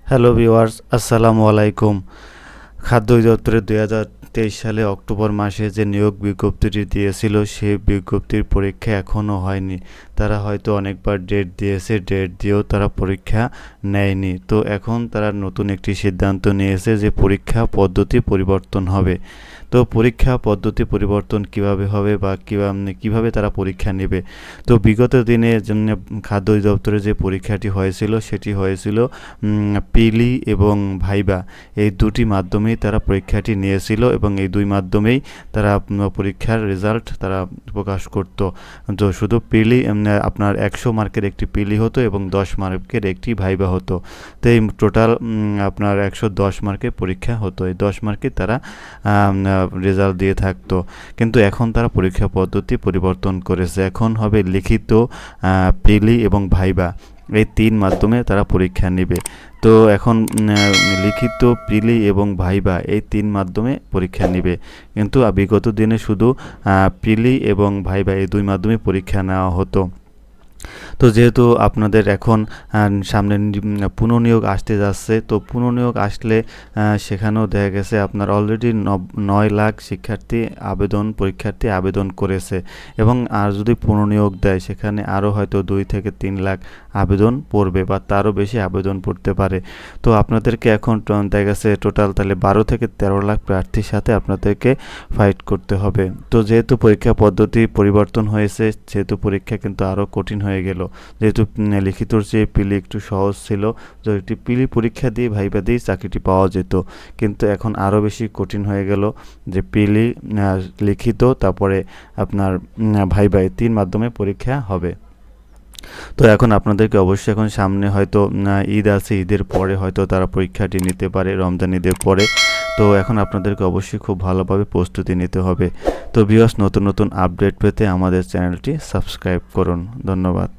Hello viewers, আসসালামু আলাইকুম। খাদ্য অধিদপ্তরের 2023 সালে অক্টোবর মাসে যে নিয়োগ বিজ্ঞপ্তিটি দিয়েছিল সেই বিজ্ঞপ্তির পরীক্ষা এখনও হয়নি। তারা হয়তো অনেকবার ডেট দিয়েছে, ডেট দিয়েও তারা পরীক্ষা নেয়নি। তো এখন তারা নতুন একটি সিদ্ধান্ত নিয়েছে যে পরীক্ষা পদ্ধতি পরিবর্তন হবে। তো পরীক্ষা পদ্ধতি পরিবর্তন কিভাবে হবে বা কিভাবে তারা পরীক্ষা নেবে। তো বিগত দিনে খাদ্য অধিদপ্তরে যে পরীক্ষাটি হয়েছিল সেটি হয়েছিল পিলি এবং ভাইবা, এই দুটি মাধ্যমেই তারা পরীক্ষাটি নিয়েছিল এবং এই দুই মাধ্যমেই তারা পরীক্ষার রেজাল্ট তারা প্রকাশ করত। তো শুধু পিলি আপনার 100 মার্কের একটি পিলি হতো এবং 10 মার্কের একটি ভাইবা হতো। তো এই টোটাল আপনার 110 মার্কের পরীক্ষা হতো। এই 10 মার্কে তারা রেজাল্ট দিয়ে থাকতো। কিন্তু এখন তারা পরীক্ষা পদ্ধতি পরিবর্তন করেছে। এখন হবে লিখিত, পিলি এবং ভাইবা, এই 3 মাধ্যমে তারা পরীক্ষা নেবে। তো এখন লিখিত, পিলি এবং ভাইবা এই 3 মাধ্যমে পরীক্ষা নেবে। কিন্তু বিগত দিনে শুধু পিলি এবং ভাইবা এই 2 মাধ্যমে পরীক্ষা নেওয়া হতো। তো যেহেতু আপনাদের এখন সামনে পুনর্নিয়োগ আসতে যাচ্ছে, তো পুনর্নিয়োগ আসলে সেখানেও দেখা গেছে আপনার অলরেডি 9 লাখ পরীক্ষার্থী আবেদন করেছে এবং আর যদি পুনর্নিয়োগ দেয় সেখানে আরও হয়তো 2 থেকে 3 লাখ আবেদন পড়বে বা তারও বেশি আবেদন পড়তে পারে। তো আপনাদেরকে এখন দেখা গেছে টোটাল তাহলে 12 থেকে 13 লাখ প্রার্থীর সাথে আপনাদেরকে ফাইট করতে হবে। তো যেহেতু পরীক্ষা পদ্ধতি পরিবর্তন হয়েছে সেহেতু পরীক্ষা কিন্তু আরও কঠিন হয়ে গেল। যেহেতু লিখিতর চেয়ে পিলি একটু সহজ ছিল, তো একটি পিলি পরীক্ষা দিয়ে ভাইবা দিয়ে চাকরিটি পাওয়া যেত। কিন্তু এখন আরও বেশি কঠিন হয়ে গেল যে পিলি, লিখিত, তারপরে আপনার ভাইবা, এই 3 মাধ্যমে পরীক্ষা হবে। তো এখন আপনাদেরকে অবশ্যই এখন সামনে হয়তো ঈদ আছে, ঈদের পরে হয়তো তারা পরীক্ষাটি নিতে পারে, রমজান ঈদের পরে। তো এখন আপনাদেরকে অবশ্যই খুব ভালোভাবে প্রস্তুতি নিতে হবে। তো ভিউয়ার্স, নতুন নতুন আপডেট পেতে আমাদের চ্যানেলটি সাবস্ক্রাইব করুন। ধন্যবাদ।